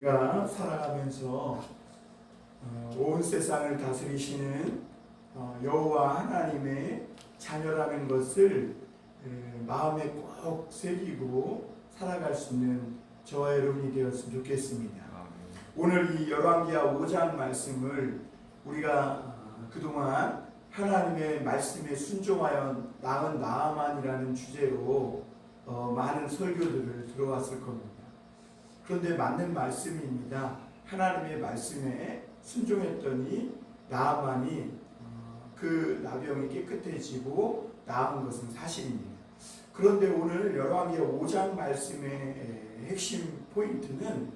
우리가 살아가면서 온 세상을 다스리시는 여호와 하나님의 자녀라는 것을 마음에 꼭 새기고 살아갈 수 있는 저와 여러분이 되었으면 좋겠습니다. 오늘 이 열왕기하 5장 말씀을 우리가 그동안 하나님의 말씀에 순종하여 낳은 나아만이라는 주제로 많은 설교들을 들어왔을 겁니다. 그런데 맞는 말씀입니다. 하나님의 말씀에 순종했더니 나아만이 그 나병이 깨끗해지고 나은 것은 사실입니다. 그런데 오늘 열왕기하 5장 말씀의 핵심 포인트는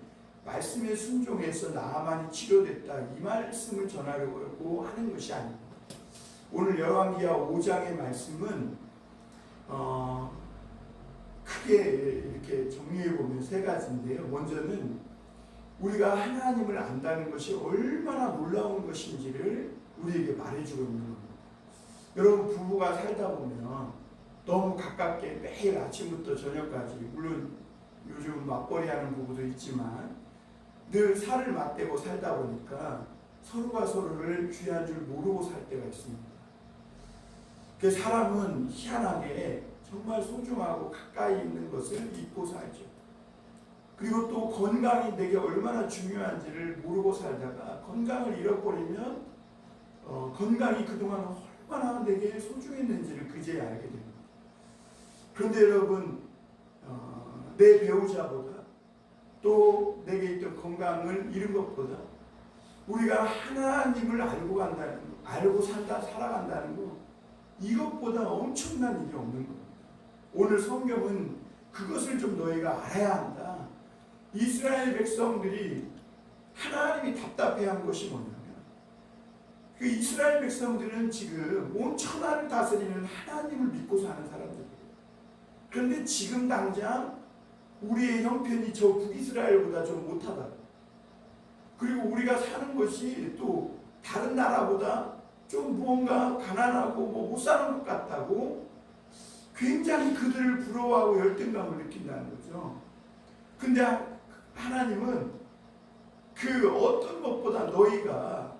말씀에 순종해서 나아만이 치료됐다 이 말씀을 전하려고 하는 것이 아닙니다. 오늘 열왕기하 5장의 말씀은 크게 이렇게 정리해 보면 세 가지인데요. 먼저는 우리가 하나님을 안다는 것이 얼마나 놀라운 것인지를 우리에게 말해주고 있는 겁니다. 여러분, 부부가 살다 보면 너무 가깝게 매일 아침부터 저녁까지, 물론 요즘 맞벌이 하는 부부도 있지만 늘 살을 맞대고 살다 보니까 서로가 서로를 귀한 줄 모르고 살 때가 있습니다. 그 사람은 희한하게 정말 소중하고 가까이 있는 것을 잊고 살죠. 그리고 또 건강이 내게 얼마나 중요한지를 모르고 살다가 건강을 잃어버리면 건강이 그동안 얼마나 내게 소중했는지를 그제야 알게 됩니다. 그런데 여러분, 내 배우자보다 또 내게 있던 건강을 잃은 것보다 우리가 하나님을 알고 살아간다는 거, 이것보다 엄청난 일이 없는 겁니다. 오늘 성경은 그것을 좀 너희가 알아야 한다. 이스라엘 백성들이 하나님이 답답해한 것이 뭐냐면, 그 이스라엘 백성들은 지금 온 천하를 다스리는 하나님을 믿고 사는 사람들이에요. 그런데 지금 당장 우리의 형편이 저 북이스라엘보다 좀 못하다. 그리고 우리가 사는 것이 또 다른 나라보다 좀 무언가 가난하고 못 사는 것 같다고 굉장히 그들을 부러워하고 열등감을 느낀다는 거죠. 근데 하나님은 그 어떤 것보다 너희가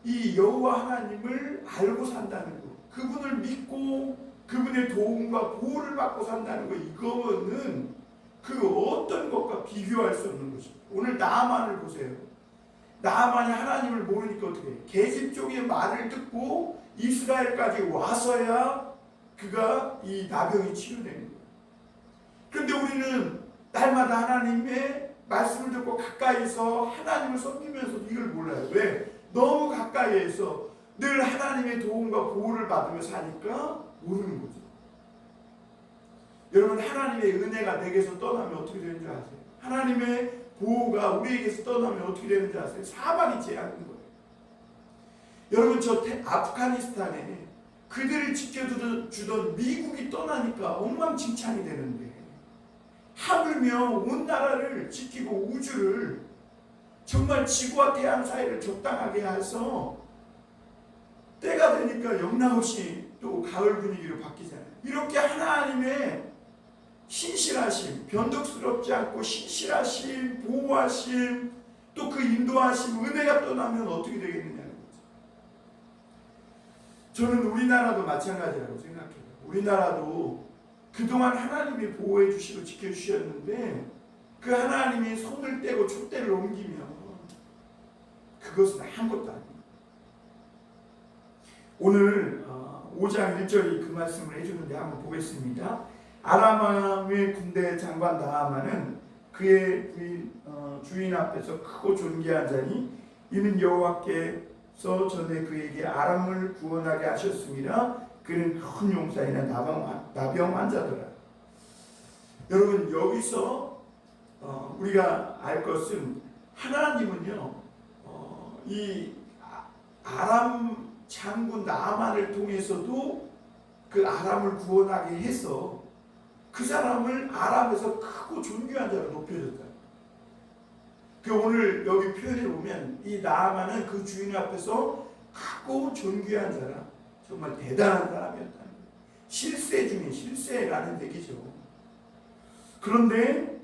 이 여호와 하나님을 알고 산다는 것, 그분을 믿고 그분의 도움과 보호를 받고 산다는 것, 이거는 그 어떤 것과 비교할 수 없는 것입니다. 오늘 나아만을 보세요. 나아만이 하나님을 모르니까 어떻게 해요? 계집 쪽의 말을 듣고 이스라엘까지 와서야 그가 이 나병이 치료되는 거예요. 그런데 우리는 날마다 하나님의 말씀을 듣고 가까이서 하나님을 섬기면서도 이걸 몰라요. 왜? 너무 가까이에서 늘 하나님의 도움과 보호를 받으며 사니까 모르는 거죠. 여러분, 하나님의 은혜가 내게서 떠나면 어떻게 되는 줄 아세요? 하나님의 보호가 우리에게서 떠나면 어떻게 되는지 아세요? 사방이 제약인 거예요. 여러분, 저 아프가니스탄에 그들을 지켜주던 미국이 떠나니까 엉망진창이 되는데, 하물며 온 나라를 지키고 우주를 정말 지구와 태양 사이를 적당하게 해서 때가 되니까 영락없이 또 가을 분위기로 바뀌잖아요. 이렇게 하나님의 신실하심, 변덕스럽지 않고 신실하심, 보호하심, 또 그 인도하심, 은혜가 떠나면 어떻게 되겠느냐는 거죠. 저는 우리나라도 마찬가지라고 생각해요. 우리나라도 그동안 하나님이 보호해 주시고 지켜주셨는데 그 하나님이 손을 떼고 촛대를 옮기면 그것은 아무것도 아닙니다. 오늘 5장 1절이 그 말씀을 해주는데 한번 보겠습니다. 아람왕의 군대 장관 나아만은 그의 주인 앞에서 크고 존귀한 자니 이는 여호와께서 전에 그에게 아람을 구원하게 하셨습니다. 그는 큰 용사이나 나병 환자더라. 여러분, 여기서 우리가 알 것은 하나님은요, 이 아람 장군 나아만을 통해서도 그 아람을 구원하게 해서 그 사람을 아람에서 크고 존귀한 자로 높여줬다. 그 오늘 여기 표현해 보면 이 나아만은 그 주인 앞에서 크고 존귀한 자라, 정말 대단한 사람이었다는 거예요. 실세 중에 실세라는 얘기죠. 그런데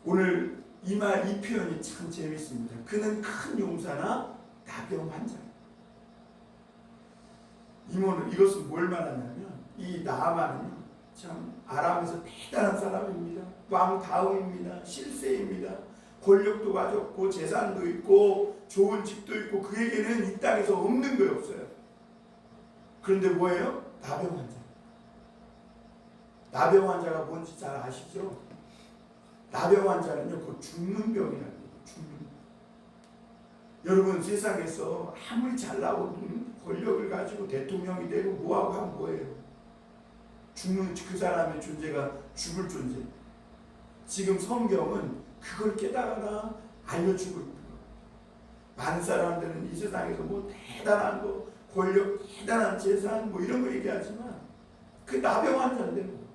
오늘 이 표현이 참 재밌습니다. 그는 큰 용사나 나병 환자. 이것은 뭘 말하냐면 이 나아만은요, 참 아람에서 대단한 사람입니다. 왕 다음입니다. 실세입니다. 권력도 가졌고 재산도 있고 좋은 집도 있고 그에게는 이 땅에서 없는 게 없어요. 그런데 뭐예요? 나병 환자. 나병 환자가 뭔지 잘 아시죠? 나병 환자는요, 곧 죽는 병이라는 거예요. 죽는 병. 여러분, 세상에서 아무리 잘나고 권력을 가지고 대통령이 되고 뭐하고 하면 뭐예요? 죽는 그 사람의 존재가 죽을 존재. 지금 성경은 그걸 깨달아라 알려주고 있는 거예요. 많은 사람들은 이 세상에서 뭐 대단한 거, 권력, 대단한 재산 뭐 이런 거 얘기하지만 그 나병 환자인데 뭐.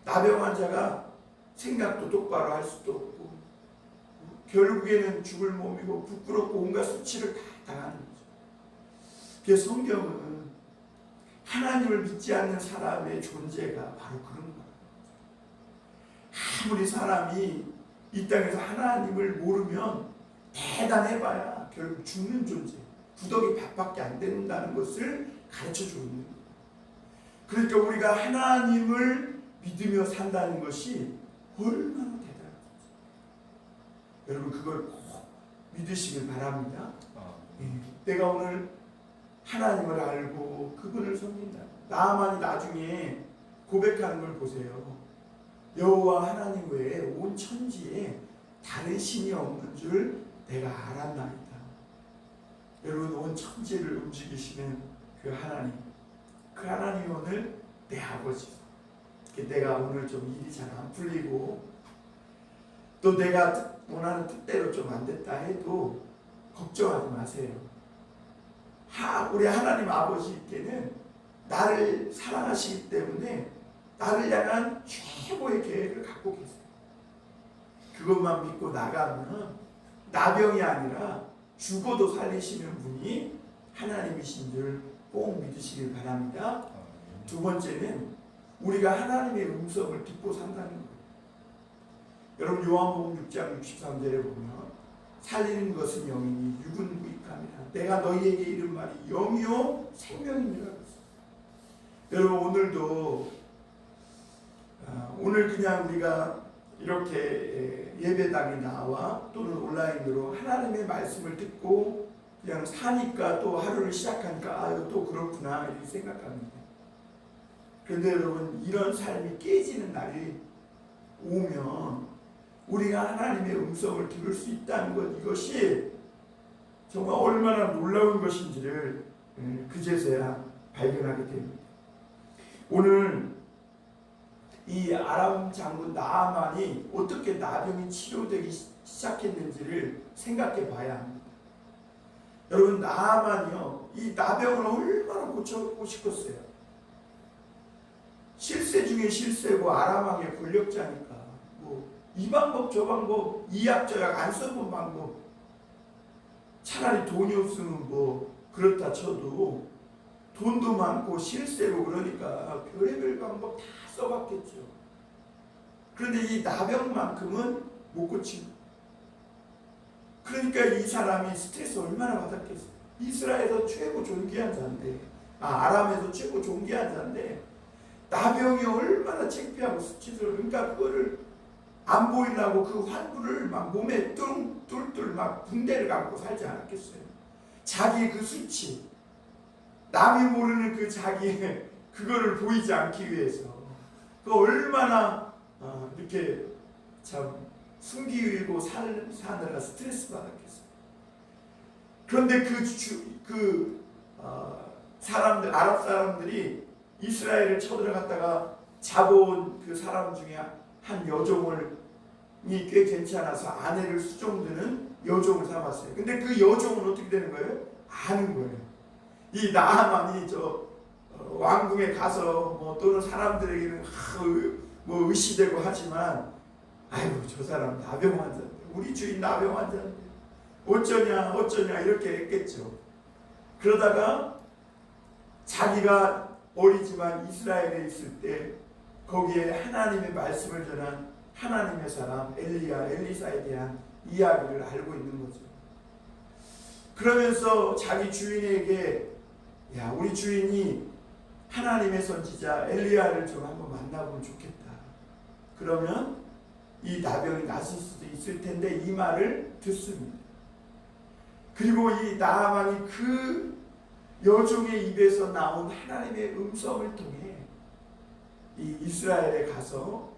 나병 환자가 생각도 똑바로 할 수도 없고 결국에는 죽을 몸이고 부끄럽고 온갖 수치를 다 당하는 거죠. 그래서 성경은 하나님을 믿지 않는 사람의 존재가 바로 그런 거예요. 아무리 사람이 이 땅에서 하나님을 모르면 대단해봐야 결국 죽는 존재, 구덕이 밥밖에 안 된다는 것을 가르쳐주고 있는 거예요. 그러니까 우리가 하나님을 믿으며 산다는 것이 얼마나 대단한지 여러분 그걸 꼭 믿으시길 바랍니다. 내가 오늘 하나님을 알고 그분을 섬긴다. 나아만이 나중에 고백하는 걸 보세요. 여호와 하나님 외에 온 천지에 다른 신이 없는 줄 내가 알았나이다. 여러분 온 천지를 움직이시는 그 하나님이 오늘 내 아버지. 내가 오늘 좀 일이 잘 안 풀리고 또 내가 원하는 뜻대로 좀 안 됐다 해도 걱정하지 마세요. 우리 하나님 아버지께는 나를 사랑하시기 때문에 나를 향한 최고의 계획을 갖고 계세요. 그것만 믿고 나가면 나병이 아니라 죽어도 살리시는 분이 하나님이신 줄 꼭 믿으시길 바랍니다. 두 번째는 우리가 하나님의 음성을 듣고 산다는 거예요. 여러분 요한복음 6장 63절에 보면 살리는 것은 영이니 육은 무익함이라 내가 너희에게 이른 말이 영이요 생명이니라 그랬어요. 여러분 오늘도 오늘 그냥 우리가 이렇게 예배당에 나와 또는 온라인으로 하나님의 말씀을 듣고 그냥 사니까 또 하루를 시작하니까 이거 또 그렇구나 이렇게 생각합니다. 그런데 여러분 이런 삶이 깨지는 날이 오면 우리가 하나님의 음성을 들을 수 있다는 것 이것이 정말 얼마나 놀라운 것인지를 그제서야 발견하게 됩니다. 오늘 이 아람 장군 나아만이 어떻게 나병이 치료되기 시작했는지를 생각해 봐야 합니다. 여러분 나아만이요 이 나병을 얼마나 고쳐보고 싶었어요. 실세 중에 실세고 아람 왕의 권력자니까 뭐 이 방법 저 방법 이 약 저 약 안 써본 방법 차라리 돈이 없으면 뭐 그렇다 쳐도 돈도 많고 실세고 그러니까 별의별 방법 다 써봤겠죠. 그런데 이 나병만큼은 못 고치고 그러니까 이 사람이 스트레스 얼마나 받았겠어요. 이스라엘에서 최고 존귀한 자인데 아람에서 최고 존귀한 자인데 나병이 얼마나 창피하고 수치스러워. 그러니까 그거를 안 보이려고 그 환부를 막 몸에 뚫뚫 막 붕대를 감고 살지 않았겠어요. 자기의 그 수치 남이 모르는 그 자기의 그거를 보이지 않기 위해서 그 얼마나 이렇게 참 숨기고 사느라 스트레스 받았겠어요. 그런데 사람들 아랍 사람들이 이스라엘을 쳐들어갔다가 잡아온 그 사람 중에 한 여종이 꽤 괜찮아서 아내를 수종드는 여종을 삼았어요. 근데 그 여종은 어떻게 되는 거예요? 아는 거예요. 이 나아만이 왕궁에 가서 뭐 또는 사람들에게는 뭐 의시되고 하지만 아이고 저 사람 나병 환자인데 우리 주인 나병 환자인데 어쩌냐 이렇게 했겠죠. 그러다가 자기가 어리지만 이스라엘에 있을 때 거기에 하나님의 말씀을 전한 하나님의 사람 엘리야, 엘리사에 대한 이야기를 알고 있는 거죠. 그러면서 자기 주인에게 야, 우리 주인이 하나님의 선지자 엘리야를 좀 한번 만나보면 좋겠다. 그러면 이 나병이 낫을 수도 있을 텐데 이 말을 듣습니다. 그리고 이 나아만이 그 여종의 입에서 나온 하나님의 음성을 통해 이 이스라엘에 가서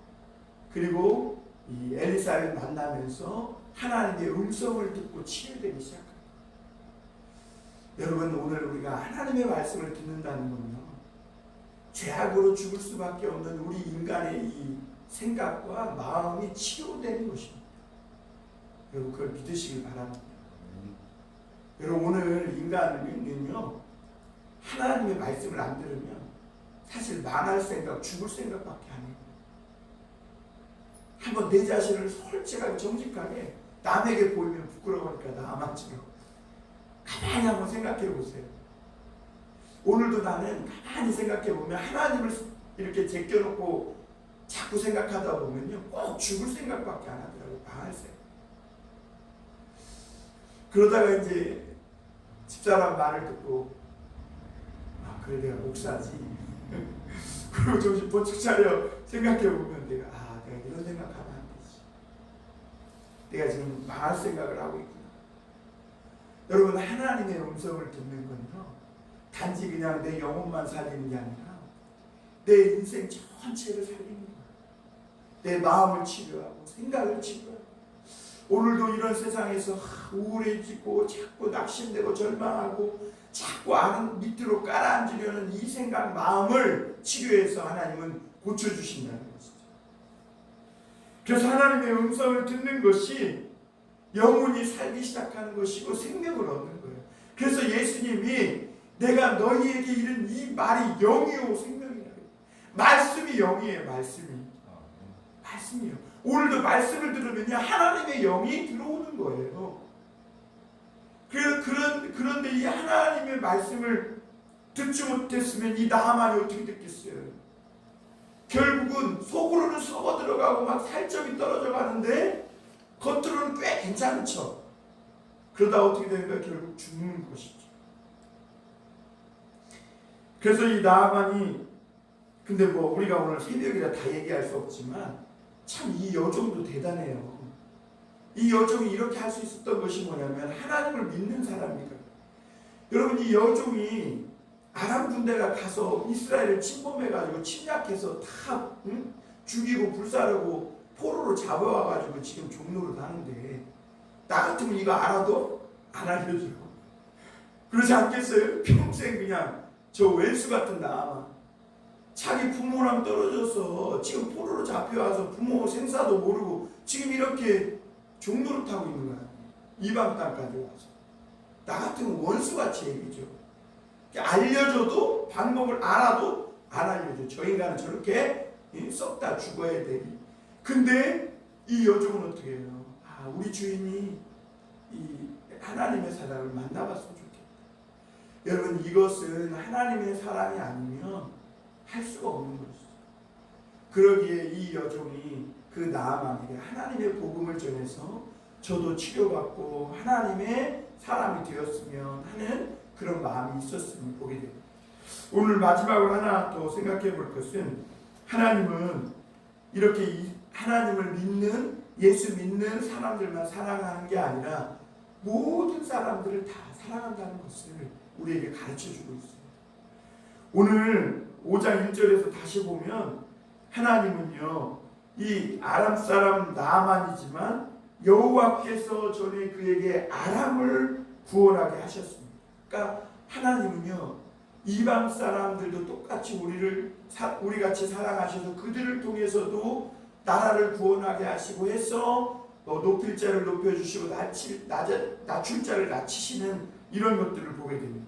그리고 이 엘리사를 만나면서 하나님의 음성을 듣고 치유되기 시작합니다. 여러분, 오늘 우리가 하나님의 말씀을 듣는다는 건요, 죄악으로 죽을 수밖에 없는 우리 인간의 이 생각과 마음이 치유되는 것입니다. 여러분, 그걸 믿으시길 바랍니다. 여러분, 오늘 인간은요, 하나님의 말씀을 안 들으면 사실 망할 생각, 죽을 생각밖에 안 해요. 한번 내 자신을 솔직하게 정직하게 남에게 보이면 부끄러우니까 나만처럼 가만히 한번 생각해 보세요. 오늘도 나는 가만히 생각해 보면 하나님을 이렇게 제껴놓고 자꾸 생각하다 보면요, 꼭 죽을 생각밖에 안 하더라고요. 망할 생각. 그러다가 이제 집사람 말을 듣고 그래 내가 목사지. 그리고 정신 번쩍 차려 생각해 보면 내가 이런 생각하면 안 되지. 내가 지금 망할 생각을 하고 있구나. 여러분, 하나님의 음성을 듣는 건요, 단지 그냥 내 영혼만 살리는 게 아니라 내 인생 전체를 살리는 거야. 내 마음을 치료하고 생각을 치료하고. 오늘도 이런 세상에서 우울해지고 자꾸 낙심되고 절망하고 자꾸 아는 밑으로 깔아앉으려는 이 생각, 마음을 치료해서 하나님은 고쳐주신다는 것이죠. 그래서 하나님의 음성을 듣는 것이 영혼이 살기 시작하는 것이고 생명을 얻는 거예요. 그래서 예수님이 내가 너희에게 이른 이 말이 영이요 생명이라고. 말씀이 영이에요. 말씀이요. 오늘도 말씀을 들으면요, 하나님의 영이 들어오는 거예요. 그런데 이 하나님의 말씀을 듣지 못했으면 이 나아만이 어떻게 듣겠어요? 결국은 속으로는 썩어 들어가고 막 살점이 떨어져 가는데 겉으로는 꽤 괜찮은 척. 그러다 어떻게 되는가? 결국 죽는 것이죠. 그래서 이 나아만이, 근데 뭐 우리가 오늘 새벽이라 다 얘기할 수 없지만 참 이 여종도 대단해요. 이 여종이 이렇게 할 수 있었던 것이 뭐냐면 하나님을 믿는 사람이거든요. 여러분, 이 여종이 아람 군대가 가서 이스라엘을 침범해가지고 침략해서 다 죽이고 불사르고 포로로 잡아와가지고 지금 종노릇 하는데 나 같으면 이거 알아도 안 알려줘. 그러지 않겠어요? 평생 그냥 저 왼수 같은 나아만 자기 부모랑 떨어져서 지금 포로로 잡혀와서 부모 생사도 모르고 지금 이렇게 종노릇하고 있는 거야. 이방 땅까지 와서. 나 같으면 원수같이 얘기죠. 알려줘도 방법을 알아도 안 알려줘. 저 인간은 저렇게 썩다 죽어야 되니. 근데 이 여종은 어떻게 해요? 우리 주인이 이 하나님의 사랑을 만나봤으면 좋겠다. 여러분, 이것은 하나님의 사랑이 아니면 할 수가 없는 것이죠. 그러기에 이 여종이 그 나아만에게 하나님의 복음을 전해서 저도 치료받고 하나님의 사람이 되었으면 하는 그런 마음이 있었음을 보게 됩니다. 오늘 마지막으로 하나 또 생각해 볼 것은, 하나님은 이렇게 하나님을 믿는, 예수 믿는 사람들만 사랑하는 게 아니라 모든 사람들을 다 사랑한다는 것을 우리에게 가르쳐주고 있어요. 오늘 5장 1절에서 다시 보면 하나님은요, 이 아람 사람 나아만이지만 여호와께서 전에 그에게 아람을 구원하게 하셨습니다. 그러니까 하나님은요, 이방 사람들도 똑같이 우리 같이 사랑하셔서 그들을 통해서도 나라를 구원하게 하시고 해서 높일 자를 높여주시고 낮출 자를 낮추시는 이런 것들을 보게 됩니다.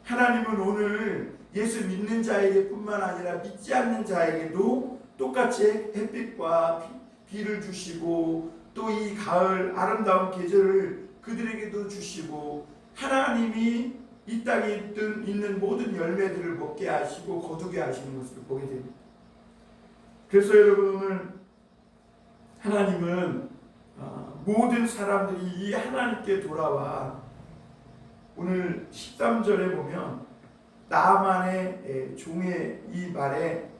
하나님은 오늘 예수 믿는 자에게 뿐만 아니라 믿지 않는 자에게도 똑같이 햇빛과 비를 주시고 또 이 가을 아름다운 계절을 그들에게도 주시고 하나님이 이 땅에 있는 모든 열매들을 먹게 하시고 거두게 하시는 것을 보게 됩니다. 그래서 여러분, 오늘 하나님은 모든 사람들이 이 하나님께 돌아와 오늘 13절에 보면 나만의 종의 이 말에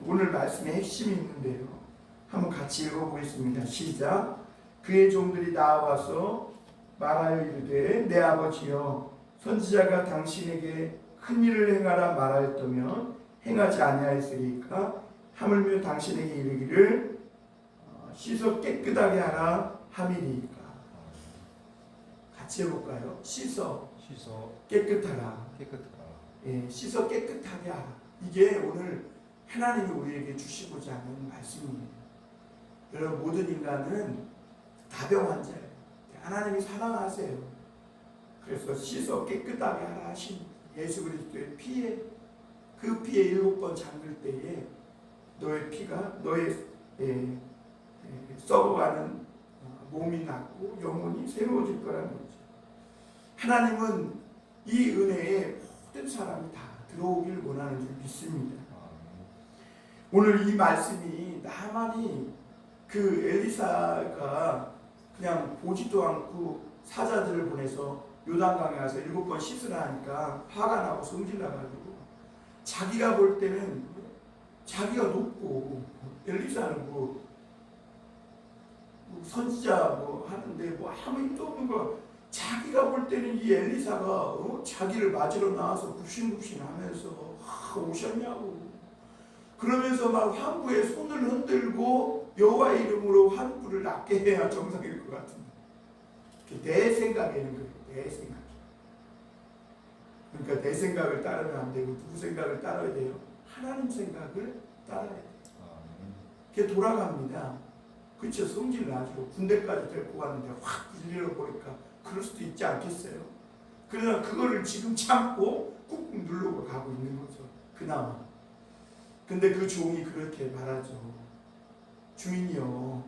오늘 말씀의 핵심이 있는데요. 한번 같이 읽어보겠습니다. 시작. 그의 종들이 나와서 말하여 이르되 내 아버지여 선지자가 당신에게 큰 일을 행하라 말하였다면 행하지 아니하였으리까 하물며 당신에게 이르기를 씻어 깨끗하게 하라 함이리이까. 같이 해볼까요? 씻어 깨끗하라. 예, 씻어 깨끗하게 하라. 이게 오늘 하나님이 우리에게 주시고자 하는 말씀이에요. 여러분 모든 인간은 다병 환자예요. 하나님이 사랑하세요. 그래서 씻어 깨끗하게 하라 하신 예수 그리스도의 피에 그 피에 7번 잠글 때에 너의 피가 너의 썩어가는 몸이 낫고 영혼이 새로워질 거라는 거죠. 하나님은 이 은혜에 모든 사람이 다 들어오길 원하는 줄 믿습니다. 오늘 이 말씀이 나만이 그 엘리사가 그냥 보지도 않고 사자들을 보내서 요단강에 가서 7번 씻으라 하니까 화가 나고 성질나가지고 자기가 볼 때는 자기가 높고 엘리사는 뭐 선지자 하는데 아무 힘도 없는 거 자기가 볼 때는 이 엘리사가 자기를 맞으러 나와서 굽신굽신 하면서 오셨냐고 그러면서 막 환부에 손을 흔들고 여호와의 이름으로 환부를 낫게 해야 정상일 것 같은데 내 생각에는 그래요. 내 생각. 그러니까 내 생각을 따르면 안 되고 누구 생각을 따라야 돼요? 하나님 생각을 따라야 돼요. 그게 돌아갑니다. 그렇죠. 성질 나죠. 군대까지 데리고 갔는데 확 일리러 보니까 그럴 수도 있지 않겠어요? 그러나 그거를 지금 참고 꾹꾹 누르고 가고 있는 거죠. 그나마. 근데 그 종이 그렇게 말하죠. 주인이요.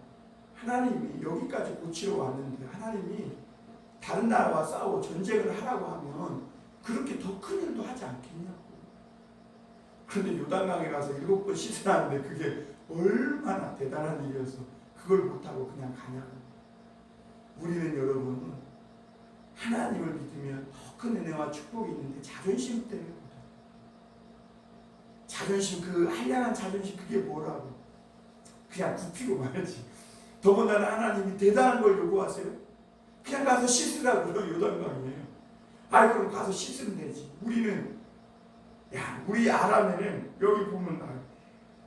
하나님이 여기까지 고치러 왔는데 하나님이 다른 나라와 싸워 전쟁을 하라고 하면 그렇게 더 큰 일도 하지 않겠냐고. 그런데 요단강에 가서 7번 씻으라는데 그게 얼마나 대단한 일이어서 그걸 못하고 그냥 가냐고. 우리는 여러분 하나님을 믿으면 더 큰 은혜와 축복이 있는데 자존심 때문에 자존심 그 한량한 자존심 그게 뭐라고 그냥 굽히고 말지. 더군다나 하나님이 대단한 걸 요구하세요. 그냥 가서 씻으라고요. 요단강이에요. 아이 그럼 가서 씻으면 되지. 우리는 우리 아람에는 여기 보면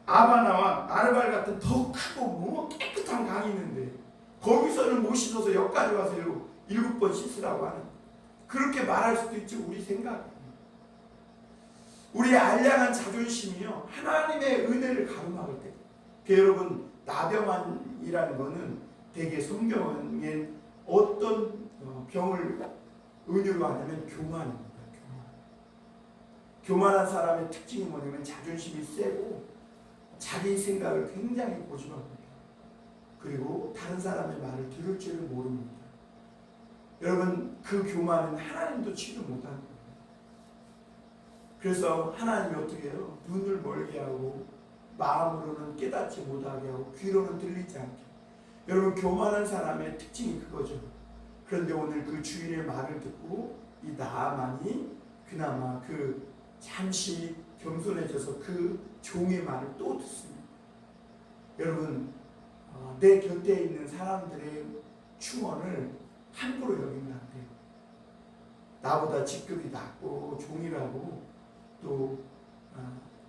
아바나와 아르발 같은 더 크고 깨끗한 강이 있는데 거기서는 못 씻어서 여기까지 와서 7번 씻으라고 하는 그렇게 말할 수도 있죠. 우리 생각. 우리의 알량한 자존심이요 하나님의 은혜를 가로막을 때 여러분 나병환이라는 거는 대개 성경에 어떤 병을 은유로 하냐면 교만입니다. 교만한 사람의 특징이 뭐냐면 자존심이 세고 자기 생각을 굉장히 고집합니다. 그리고 다른 사람의 말을 들을 줄을 모릅니다. 여러분 그 교만은 하나님도 치료 못하는 거예요. 그래서 하나님이 어떻게 해요? 눈을 멀게 하고 마음으로는 깨닫지 못하게 하고 귀로는 들리지 않게. 여러분 교만한 사람의 특징이 그거죠. 그런데 오늘 그 주인의 말을 듣고 이 나아만이 그나마 그 잠시 겸손해져서 그 종의 말을 또 듣습니다. 여러분 내 곁에 있는 사람들의 충언을 함부로 여기면 안 돼요. 나보다 직급이 낮고 종이라고 또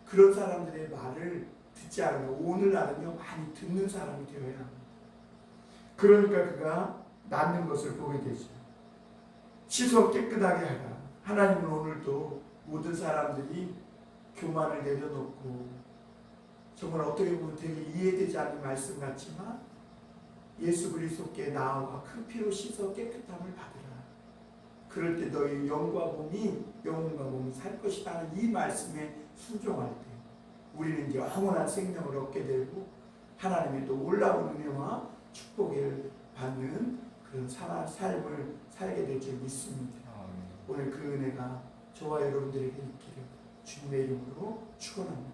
그런 사람들의 말을 듣지 않으면 오늘날은요 많이 듣는 사람이 되어야 합니다. 그러니까 그가 낫는 것을 보게 되죠. 씻어 깨끗하게 하라. 하나님은 오늘도 모든 사람들이 교만을 내려놓고 정말 어떻게 보면 되게 이해되지 않는 말씀 같지만 예수 그리스도께 나아가 그 피로 씻어 깨끗함을 받으라. 그럴 때 너희 영과 몸이 영혼과 몸이 살 것이라는 이 말씀에 순종할 때 우리는 영원한 생명을 얻게 되고 하나님의 또 놀라운 은혜와 축복을 받는 그런 삶을 살게 될 줄 믿습니다. 오늘 그 은혜가 저와 여러분들에게 있기를 주님의 이름으로 축원합니다.